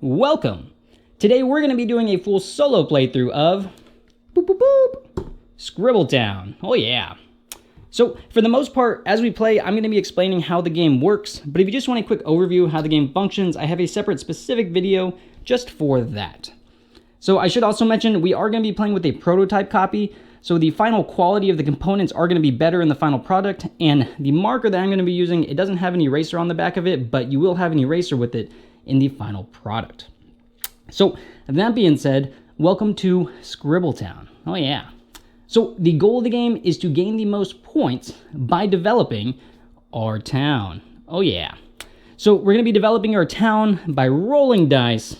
welcome. Today we're going to be doing a full solo playthrough of boop, boop, boop, Scribbletown. Oh yeah. So for the most part, as we play, I'm going to be explaining how the game works, but if you just want a quick overview of how the game functions, I have a separate specific video just for that. So I should also mention we are going to be playing with a prototype copy, so the final quality of the components are going to be better in the final product, and the marker that I'm going to be using, it doesn't have an eraser on the back of it, but you will have an eraser with it in the final product. So that being said, welcome to Scribbletown. Oh yeah. So the goal of the game is to gain the most points by developing our town. Oh yeah. So we're going to be developing our town by rolling dice,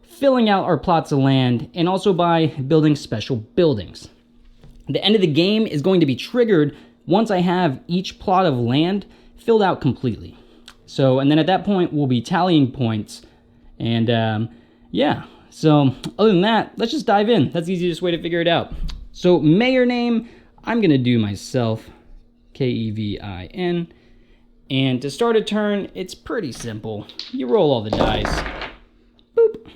filling out our plots of land, and also by building special buildings. The end of the game is going to be triggered once I have each plot of land filled out completely. So, and then at that point, we'll be tallying points. And yeah, so other than that, let's just dive in. That's the easiest way to figure it out. So mayor name, I'm going to do myself, Kevin. And to start a turn, it's pretty simple. You roll all the dice. Boop.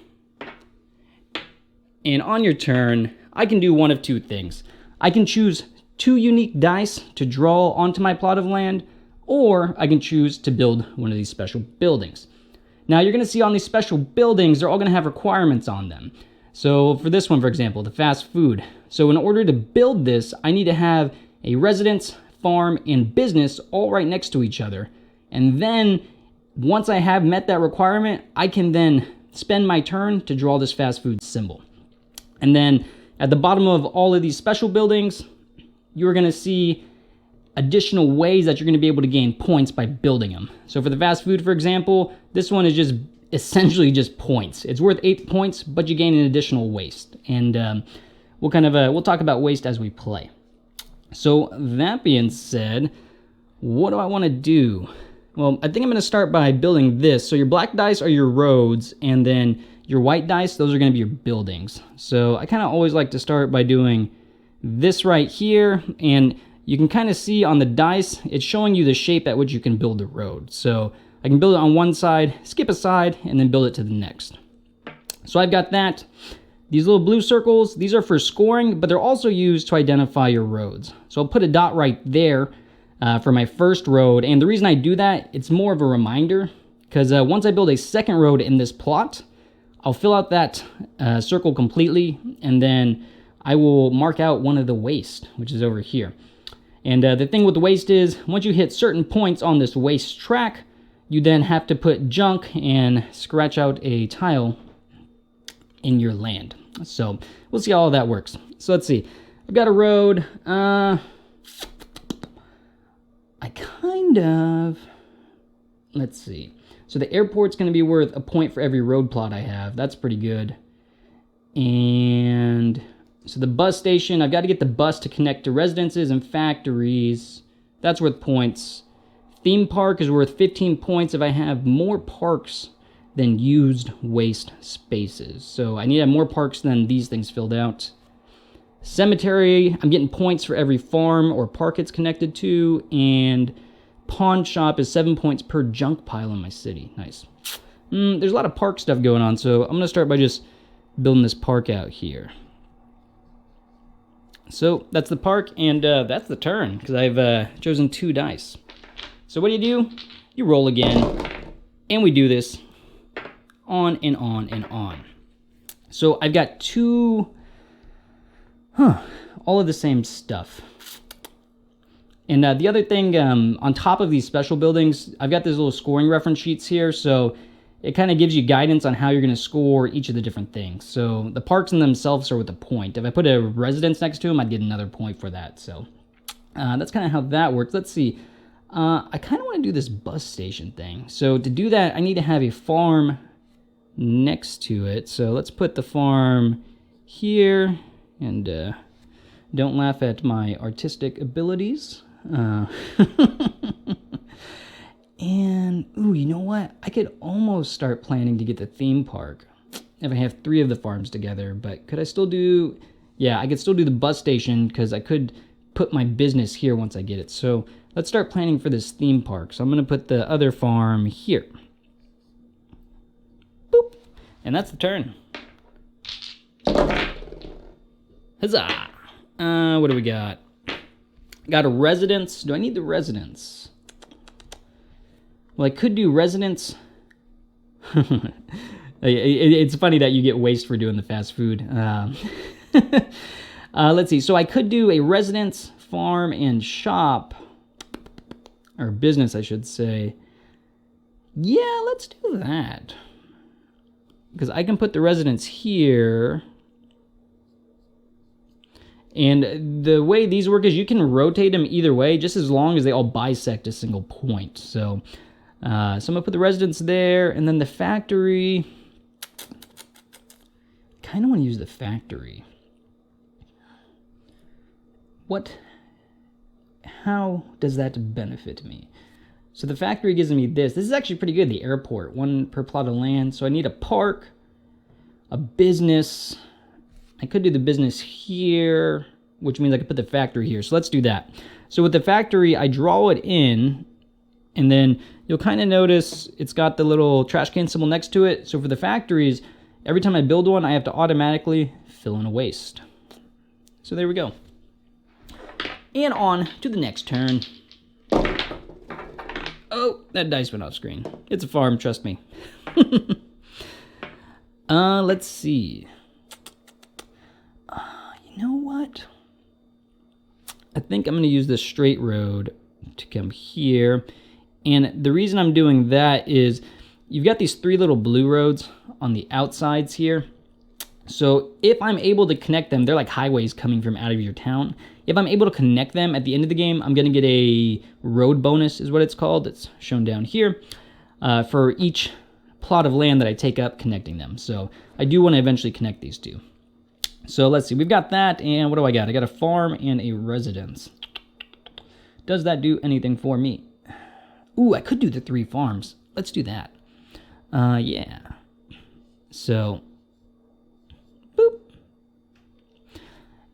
And on your turn, I can do one of two things. I can choose 2 unique dice to draw onto my plot of land, or I can choose to build one of these special buildings. Now you're going to see on these special buildings, they're all going to have requirements on them. So for this one, for example, the fast food. So in order to build this, I need to have a residence, farm, and business all right next to each other. And then once I have met that requirement, I can then spend my turn to draw this fast food symbol. And then at the bottom of all of these special buildings, you're going to see additional ways that you're going to be able to gain points by building them. So for the fast food, for example, this one is just essentially just points. It's worth 8 points, but you gain an additional waste. And we'll talk about waste as we play. So that being said, what do I want to do? Well, I think I'm going to start by building this. So your black dice are your roads, and then your white dice, those are going to be your buildings. So I kind of always like to start by doing this right here, and you can kind of see on the dice, it's showing you the shape at which you can build the road. So I can build it on one side, skip a side, and then build it to the next. So I've got that. These little blue circles, these are for scoring, but they're also used to identify your roads. So I'll put a dot right there for my first road, and the reason I do that, it's more of a reminder, because once I build a second road in this plot, I'll fill out that circle completely, and then I will mark out one of the waste, which is over here. And the thing with the waste is, once you hit certain points on this waste track, you then have to put junk and scratch out a tile in your land. So we'll see how all that works. So let's see. I've got a road. Let's see. So the airport's going to be worth a point for every road plot I have. That's pretty good. And so the bus station, I've got to get the bus to connect to residences and factories. That's worth points. Theme park is worth 15 points if I have more parks than used waste spaces. So I need to have more parks than these things filled out. Cemetery, I'm getting points for every farm or park it's connected to. And pawn shop is 7 points per junk pile in my city. Nice. There's a lot of park stuff going on, so I'm going to start by just building this park out here. So that's the park, and that's the turn, because I've chosen 2 dice. So what do? You roll again, and we do this on and on and on. So I've got 2, all of the same stuff. And the other thing, on top of these special buildings, I've got these little scoring reference sheets here, so it kind of gives you guidance on how you're going to score each of the different things. So the parks in themselves are with a point. If I put a residence next to them, I'd get another point for that. So that's kind of how that works. Let's see. I kind of want to do this bus station thing. So to do that, I need to have a farm next to it. So let's put the farm here, and don't laugh at my artistic abilities. And, ooh, you know what? I could almost start planning to get the theme park if I have 3 of the farms together, but could I still do... Yeah, I could still do the bus station, because I could put my business here once I get it. So let's start planning for this theme park. So I'm going to put the other farm here. Boop. And that's the turn. Huzzah! What do we got? Got a residence. Do I need the residence? Well, I could do residence. It's funny that you get waste for doing the fast food. Let's see. So I could do a residence, farm, and shop. Or business, I should say. Yeah, let's do that. Because I can put the residence here. And the way these work is you can rotate them either way, just as long as they all bisect a single point. So I'm going to put the residence there, and then the factory. Kind of want to use the factory. How does that benefit me? So the factory gives me this. This is actually pretty good, the airport. 1 per plot of land. So I need a park, a business. I could do the business here, which means I could put the factory here. So let's do that. So with the factory, I draw it in, and then you'll kind of notice it's got the little trash can symbol next to it. So for the factories, every time I build one, I have to automatically fill in a waste. So there we go. And on to the next turn. Oh, that dice went off screen. It's a farm, trust me. Let's see. You know what? I think I'm going to use this straight road to come here. And the reason I'm doing that is you've got these 3 little blue roads on the outsides here. So if I'm able to connect them, they're like highways coming from out of your town. If I'm able to connect them at the end of the game, I'm going to get a road bonus is what it's called. It's shown down here for each plot of land that I take up connecting them. So I do want to eventually connect these two. So let's see. We've got that, and what do I got? I got a farm and a residence. Does that do anything for me? Ooh, I could do the 3 farms. Let's do that. Yeah. So, boop.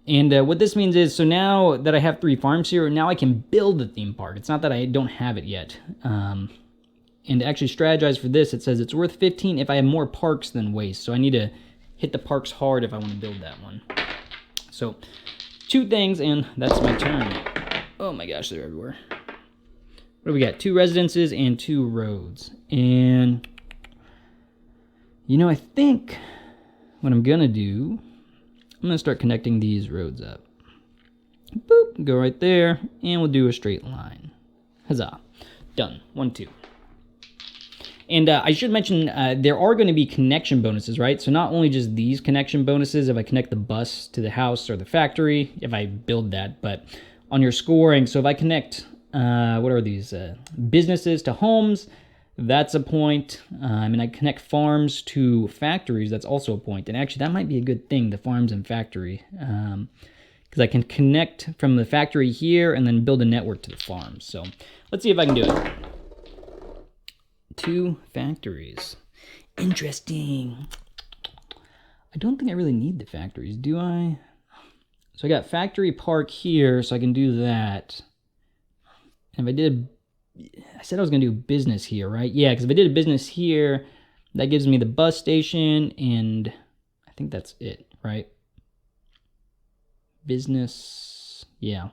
And what this means is, so now that I have 3 farms here, now I can build the theme park. It's not that I don't have it yet. And to actually strategize for this, it says it's worth 15 if I have more parks than waste. So I need to hit the parks hard if I want to build that one. So 2 things, and that's my turn. Oh my gosh, they're everywhere. What do we got? 2 residences and 2 roads. And, you know, I think what I'm going to do, I'm going to start connecting these roads up. Boop, go right there, and we'll do a straight line. Huzzah. Done. 1, 2. And I should mention, there are going to be connection bonuses, right? So not only just these connection bonuses, if I connect the bus to the house or the factory, if I build that, but on your scoring, so if I connect, what are these, businesses to homes, that's a point. And I connect farms to factories, that's also a point. And actually, that might be a good thing, the farms and factory, because I can connect from the factory here and then build a network to the farms. So let's see if I can do it. 2 factories. Interesting. I don't think I really need the factories, do I? So I got factory park here, so I can do that. And if I did, I said I was going to do business here, right? Yeah, because if I did a business here, that gives me the bus station, and I think that's it, right? Business, yeah.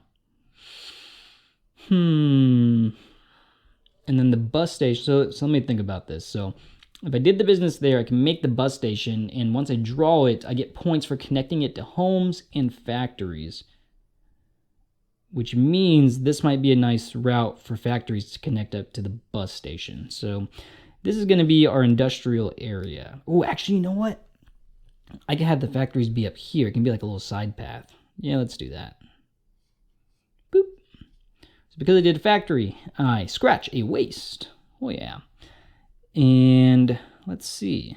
And then the bus station, so let me think about this. So if I did the business there, I can make the bus station, and once I draw it, I get points for connecting it to homes and factories, which means this might be a nice route for factories to connect up to the bus station. So this is going to be our industrial area. Oh, actually, you know what? I can have the factories be up here. It can be like a little side path. Yeah, let's do that. Boop. Because I did a factory, I scratch a waste. Oh yeah. And let's see.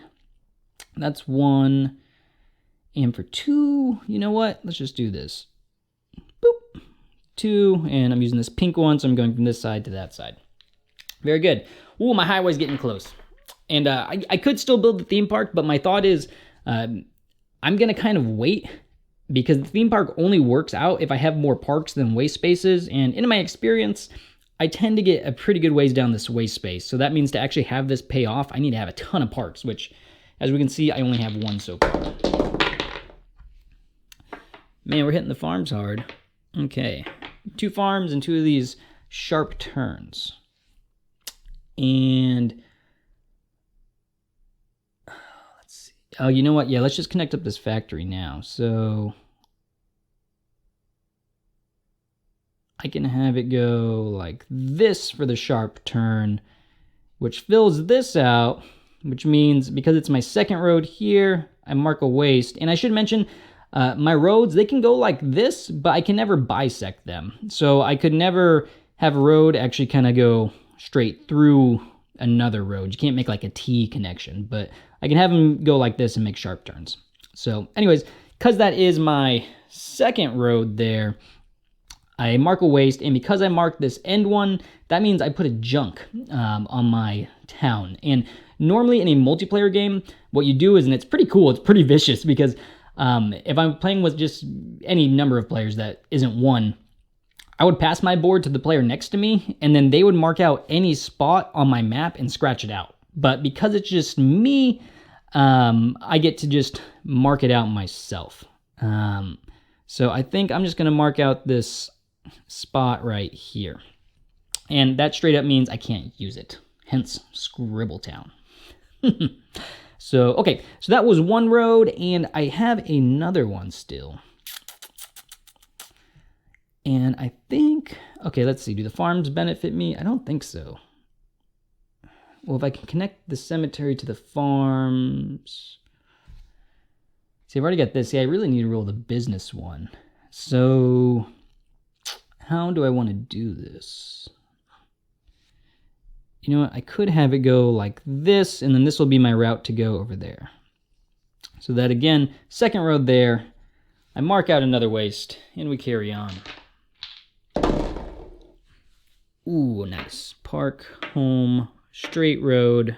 That's 1. And for 2, you know what? Let's just do this. Boop. 2, and I'm using this pink one, so I'm going from this side to that side. Very good. Ooh, my highway's getting close. And I could still build the theme park, but my thought is I'm going to kind of wait, because the theme park only works out if I have more parks than waste spaces. And in my experience, I tend to get a pretty good ways down this waste space. So that means to actually have this pay off, I need to have a ton of parks, which As we can see, I only have one so far. Man, we're hitting the farms hard. Okay, 2 farms and 2 of these sharp turns. And let's see. Oh, you know what? Yeah, let's just connect up this factory now. So I can have it go like this for the sharp turn, which fills this out, which means because it's my second road here, I mark a waste. And I should mention, my roads, they can go like this, but I can never bisect them. So I could never have a road actually kind of go straight through another road. You can't make like a T connection, but I can have them go like this and make sharp turns. So anyways, because that is my second road there, I mark a waste, and because I marked this end one, that means I put a junk on my town. And normally in a multiplayer game, what you do is, and it's pretty cool, it's pretty vicious, because if I'm playing with just any number of players that isn't one, I would pass my board to the player next to me, and then they would mark out any spot on my map and scratch it out. But because it's just me, I get to just mark it out myself. So I think I'm just going to mark out this spot right here. And that straight up means I can't use it. Hence, Scribbletown. So, okay, so that was one road, and I have another one still. And I think, okay, let's see, do the farms benefit me? I don't think so. Well, if I can connect the cemetery to the farms. See, I've already got this. Yeah, I really need to roll the business one. So, how do I want to do this? You know what, I could have it go like this, and then this will be my route to go over there. So that, again, second road there, I mark out another waste, and we carry on. Ooh, nice. Park, home, straight road.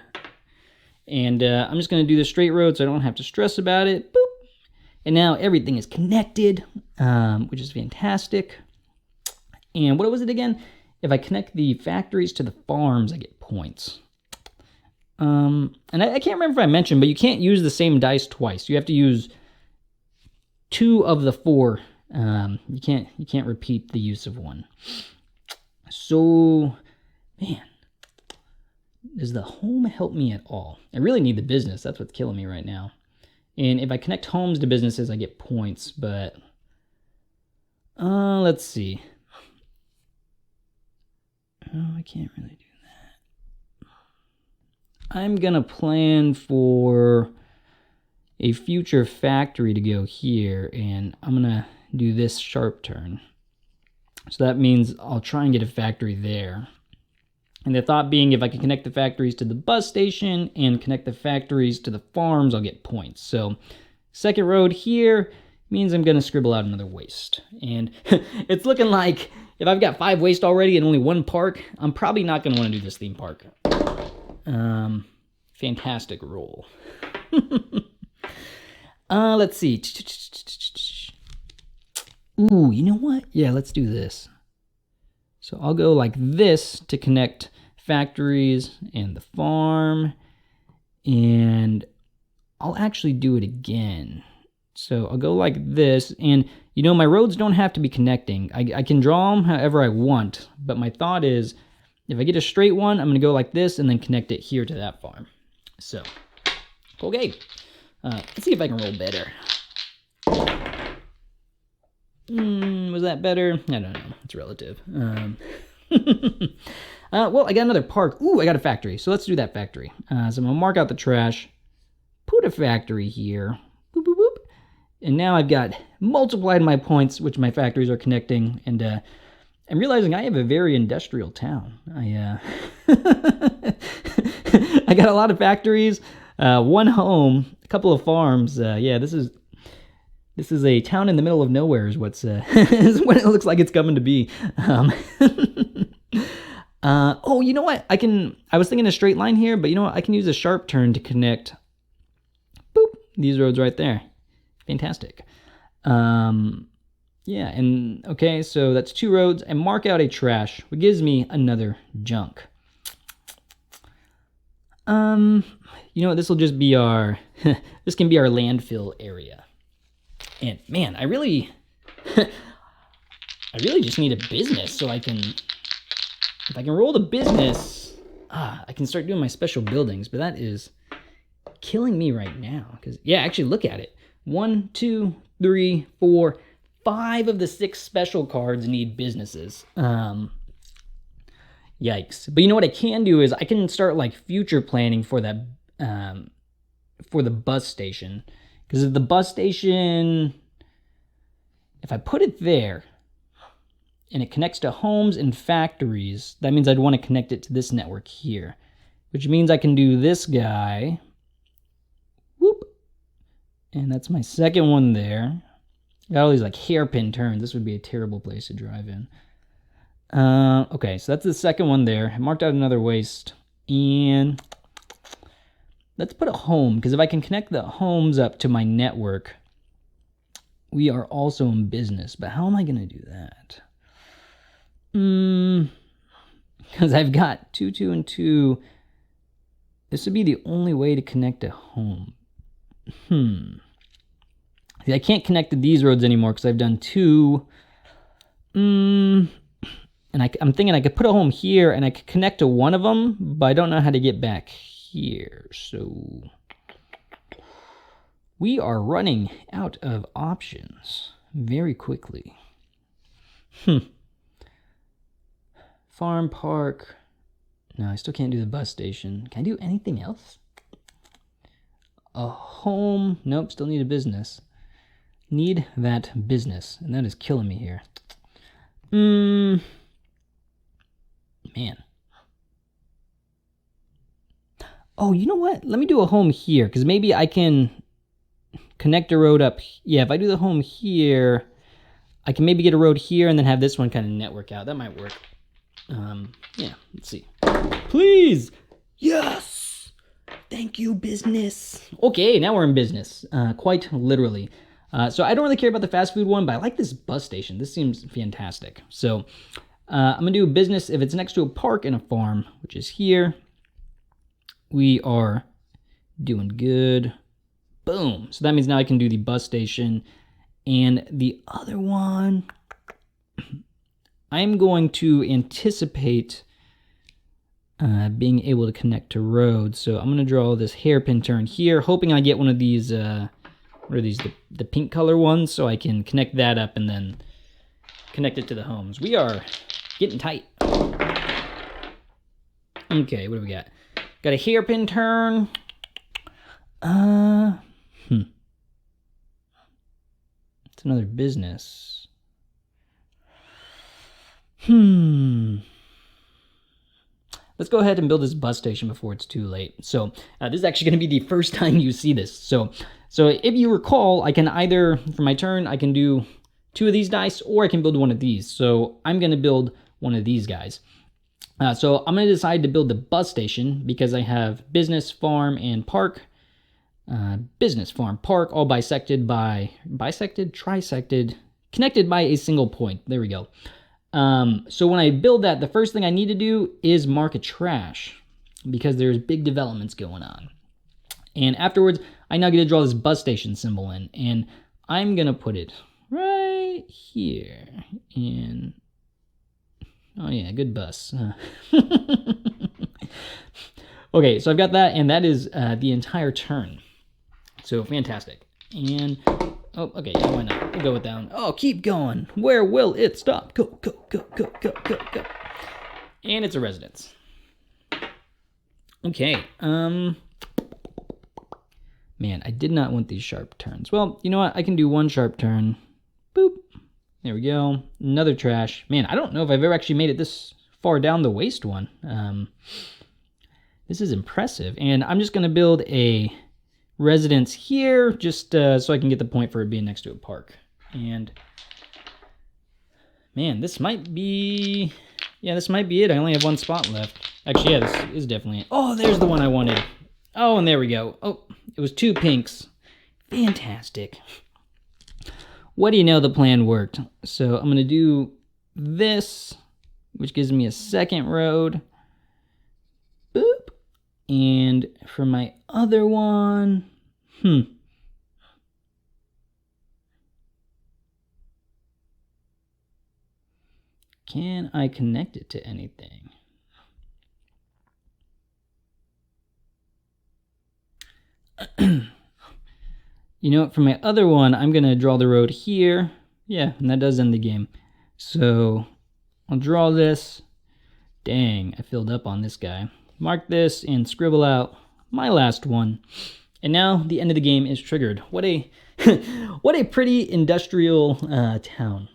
And I'm just going to do the straight road so I don't have to stress about it. Boop. And now everything is connected, which is fantastic. And what was it again? If I connect the factories to the farms, I get points. And I can't remember if I mentioned, but you can't use the same dice twice. You have to use 2 of the 4. You can't repeat the use of one. So, man, does the home help me at all? I really need the business. That's what's killing me right now. And if I connect homes to businesses, I get points. But let's see. Oh, I can't really do that. I'm going to plan for a future factory to go here, and I'm going to do this sharp turn. So that means I'll try and get a factory there. And the thought being, if I can connect the factories to the bus station and connect the factories to the farms, I'll get points. So second road here means I'm going to scribble out another waste. And it's looking like if I've got 5 waste already and only 1 park, I'm probably not going to want to do this theme park. Fantastic roll. Let's see. Ooh, you know what? Yeah, let's do this. So I'll go like this to connect factories and the farm. And I'll actually do it again. So I'll go like this, and you know, my roads don't have to be connecting. I can draw them however I want, but my thought is, if I get a straight one, I'm going to go like this and then connect it here to that farm. So, okay. Let's see if I can roll better. Was that better? I don't know. It's relative. Well, I got another park. Ooh, I got a factory. So let's do that factory. So I'm going to mark out the trash, put a factory here. Boop, boop, boop. And now I've got multiplied my points, which my factories are connecting. And I'm realizing I have a very industrial town. I got a lot of factories, 1 home, a couple of farms. Yeah, this is a town in the middle of nowhere is what's is what it looks like it's coming to be. Oh, you know what? I was thinking a straight line here, but you know what? I can use a sharp turn to connect these roads right there. Fantastic. Yeah, and okay, so that's 2 roads, and mark out a trash, which gives me another junk. you know what, this will just be our, this can be our landfill area. And man, I really just need a business so I can, if I can roll the business, I can start doing my special buildings, but that is killing me right now. Because, yeah, actually look at it. 1, 2, 3, 4, 5 of the 6 special cards need businesses. Yikes. But you know what I can do is I can start like future planning for that, for the bus station. Because if the bus station, if I put it there and it connects to homes and factories, that means I'd want to connect it to this network here, which means I can do this guy. Whoop. And that's my second one there. Got all these like hairpin turns. This would be a terrible place to drive in. Okay, so that's the second one there. I marked out another waste. And let's put a home, because if I can connect the homes up to my network, we are also in business. But how am I going to do that? Because I've got 2, 2, and 2. This would be the only way to connect a home. See, I can't connect to these roads anymore because I've done 2. And I'm thinking I could put a home here and I could connect to one of them, but I don't know how to get back here. So we are running out of options very quickly. Farm park. No, I still can't do the bus station. Can I do anything else? A home. Nope, still need a business. Need that business. And that is killing me here. Man. Oh, you know what? Let me do a home here, because maybe I can connect a road up. Yeah, if I do the home here, I can maybe get a road here and then have this one kind of network out. That might work. Yeah, let's see. Please! Yes! Thank you, business. Okay, now we're in business. Quite literally. So I don't really care about the fast food one, but I like this bus station. This seems fantastic. So I'm going to do a business if it's next to a park and a farm, which is here. We are doing good. Boom. So that means now I can do the bus station. And the other one, I'm going to anticipate being able to connect to roads. So I'm going to draw this hairpin turn here, hoping I get one of these, what are these, the pink color ones, so I can connect that up and then connect it to the homes. We are getting tight. Okay, what do we got? Got a hairpin turn. It's another business. Let's go ahead and build this bus station before it's too late. So this is actually going to be the first time you see this. So if you recall, I can either, for my turn, I can do 2 of these dice, or I can build one of these. So I'm going to build one of these guys. So I'm going to decide to build the bus station because I have business, farm, and park. Business, farm, park, all trisected, connected by a single point. There we go. So when I build that, the first thing I need to do is mark a trash because there's big developments going on. And afterwards, I now get to draw this bus station symbol in, and I'm going to put it right here. And, oh yeah, good bus. Okay, so I've got that, and that is the entire turn. So fantastic. And, oh, okay, yeah, why not? We'll go with down. Oh, keep going. Where will it stop? Go, go, go, go, go, go, go. And it's a residence. Okay, man, I did not want these sharp turns. Well, you know what? I can do one sharp turn. Boop. There we go. Another trash. Man, I don't know if I've ever actually made it this far down the waste one. This is impressive. And I'm just going to build a residence here just so I can get the point for it being next to a park. And, man, this might be... Yeah, this might be it. I only have one spot left. Actually, yeah, this is definitely it. Oh, there's the one I wanted. Oh, and there we go. Oh, it was 2 pinks. Fantastic. What do you know? The plan worked. So I'm going to do this, which gives me a second road. Boop. And for my other one, can I connect it to anything? You know what, for my other one, I'm going to draw the road here. Yeah, and that does end the game. So I'll draw this. Dang, I filled up on this guy. Mark this and scribble out my last one. And now the end of the game is triggered. What a what a pretty industrial town.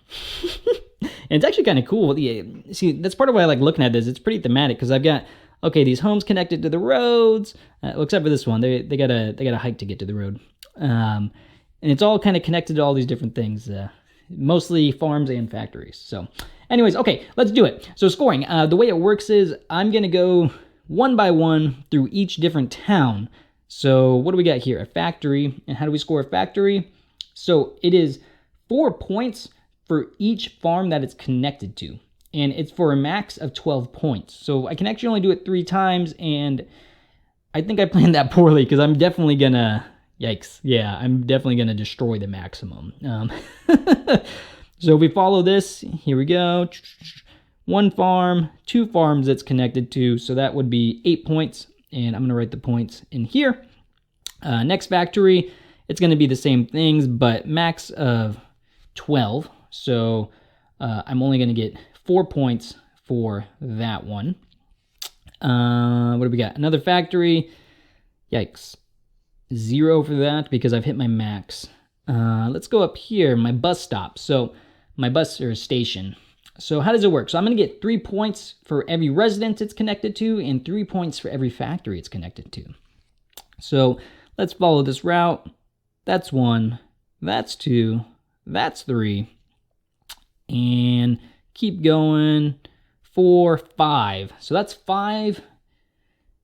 And it's actually kind of cool. Yeah, see, that's part of why I like looking at this. It's pretty thematic because I've got, okay, these homes connected to the roads, except for this one. They gotta hike to get to the road. And it's all kind of connected to all these different things, mostly farms and factories. So anyways, okay, let's do it. So scoring, the way it works is I'm going to go one by one through each different town. So what do we got here? A factory. And how do we score a factory? So it is 4 points for each farm that it's connected to. And it's for a max of 12 points. So I can actually only do it 3 times, and I think I planned that poorly because I'm definitely going to... Yikes. Yeah, I'm definitely going to destroy the maximum. So if we follow this, here we go. 1 farm, 2 farms it's connected to, so that would be 8 points, and I'm going to write the points in here. Next factory, it's going to be the same things, but max of 12, so I'm only going to get 4 points for that one. What do we got? Another factory. Yikes. 0 for that because I've hit my max. Let's go up here, my bus stop. So my bus or station. So how does it work? So I'm going to get 3 points for every resident it's connected to and 3 points for every factory it's connected to. So let's follow this route. That's 1, that's 2, that's 3, and keep going. 4, 5. So that's 5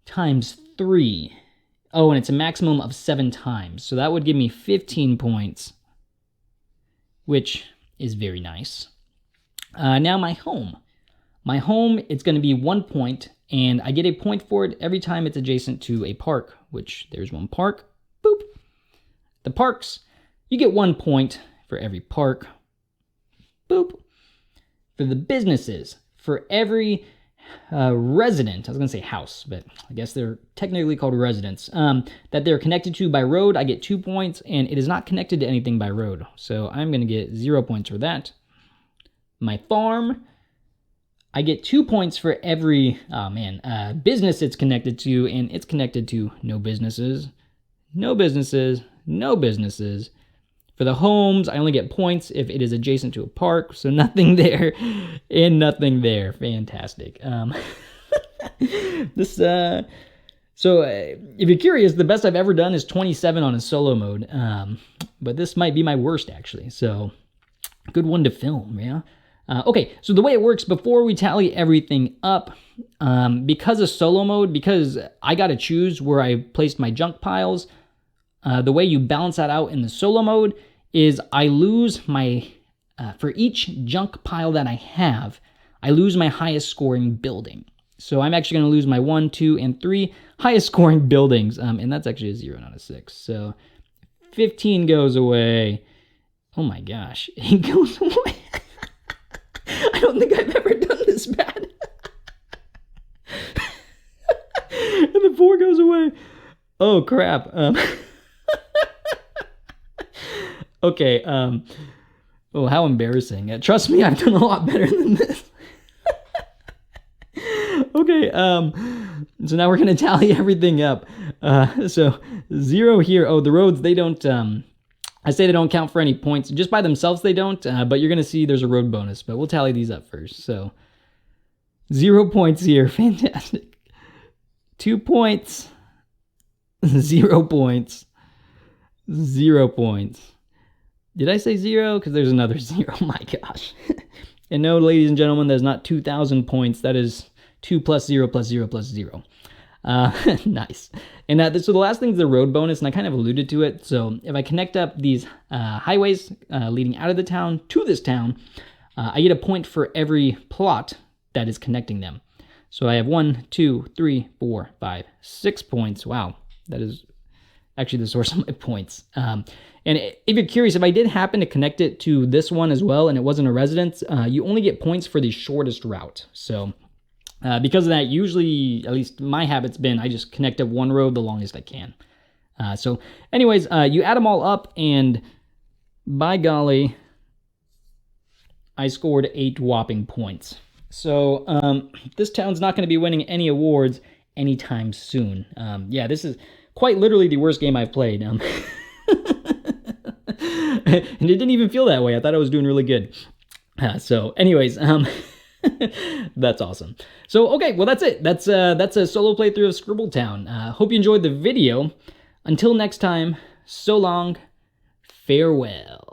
times 3. Oh, and it's a maximum of 7 times. So that would give me 15 points, which is very nice. Now my home. My home, it's going to be 1 point, and I get a point for it every time it's adjacent to a park, which there's 1 park. Boop. The parks, you get 1 point for every park. Boop. For the businesses, for every resident, I was going to say house, but I guess they're technically called residents, that they're connected to by road, I get 2 points, and it is not connected to anything by road. So I'm going to get 0 points for that. My farm, I get 2 points for every, business it's connected to, and it's connected to no businesses, no businesses, no businesses. For the homes, I only get points if it is adjacent to a park, so nothing there and nothing there. Fantastic. If you're curious, the best I've ever done is 27 on a solo mode, but this might be my worst, actually, so good one to film, yeah? Okay, so the way it works, before we tally everything up, because of solo mode, because I got to choose where I placed my junk piles, the way you balance that out in the solo mode is I lose my, for each junk pile that I have, I lose my highest scoring building. So I'm actually going to lose my 1, 2, and 3 highest scoring buildings, and that's actually a 0, not a 6. So 15 goes away. Oh my gosh, it goes away. I don't think I've ever done this bad. And the 4 goes away. Oh crap. Okay, oh, how embarrassing. Trust me, I've done a lot better than this. Okay, so now we're going to tally everything up. So 0 here. Oh, the roads, they don't, I say they don't count for any points. Just by themselves, they don't, but you're going to see there's a road bonus, but we'll tally these up first. So 0 points here. Fantastic. 2 points. 0 points. 0 points. Did I say 0? Because there's another 0. My gosh. And no, ladies and gentlemen, that's not 2,000 points. That is 2 plus 0 plus 0 plus 0. Nice. And so the last thing is the road bonus, and I kind of alluded to it. So if I connect up these highways leading out of the town to this town, I get a point for every plot that is connecting them. So I have 1, 2, 3, 4, 5, 6 points. Wow, that is actually the source of my points. And if you're curious, if I did happen to connect it to this one as well and it wasn't a residence, you only get points for the shortest route. So because of that, usually, at least my habit's been, I just connect up one road the longest I can. So anyways, you add them all up, and by golly, I scored 8 whopping points. So this town's not going to be winning any awards anytime soon. Yeah, this is quite literally the worst game I've played. And it didn't even feel that way. I thought I was doing really good. So anyways, that's awesome. So, okay, well, that's it. That's a solo playthrough of Scribbletown. Hope you enjoyed the video. Until next time, so long, farewell.